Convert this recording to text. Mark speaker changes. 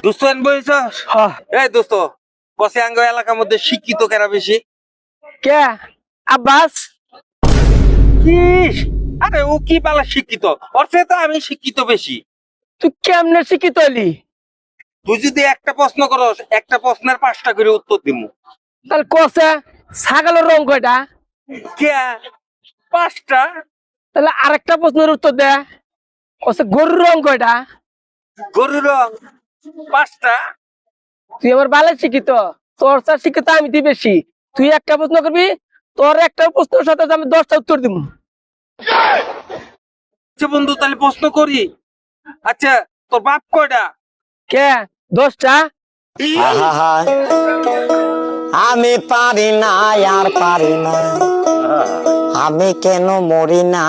Speaker 1: দোস্ত বলছ এই দোস্ত কসে আঙ্গ এলাকার মধ্যে শিক্ষিত কেনা বেশি
Speaker 2: কে আব্বাস
Speaker 1: কি? আরে ও কি বালা শিক্ষিত, ওর চেয়ে তো আমি শিক্ষিত বেশি।
Speaker 2: তুই কেমনে শিক্ষিত হলি?
Speaker 1: তুই যদি একটা প্রশ্ন করস, একটা প্রশ্নের 5টা করে উত্তর দিমু।
Speaker 2: তাহলে কসে ছাগলের রং কয়টা?
Speaker 1: কে 5টা?
Speaker 2: তাহলে আরেকটা প্রশ্নের উত্তর দে, কসে গরুর রং কয়টা?
Speaker 1: গরুর রং 5টা।
Speaker 2: তুই আমার বালে শিক্ষিত, তোর চা শিক্ষিত আমি তুই বেশি। তুই একটা প্রশ্ন করবি, তোর একটা প্রশ্নের সাথে আমি 10টা উত্তর দিব।
Speaker 1: আচ্ছা বন্ধু তাহলে প্রশ্ন করি। আচ্ছা তোর বাপ কয়টা?
Speaker 2: কে 10টা?
Speaker 3: আমি পারি না আর পারি না, আমি কেন মরি না।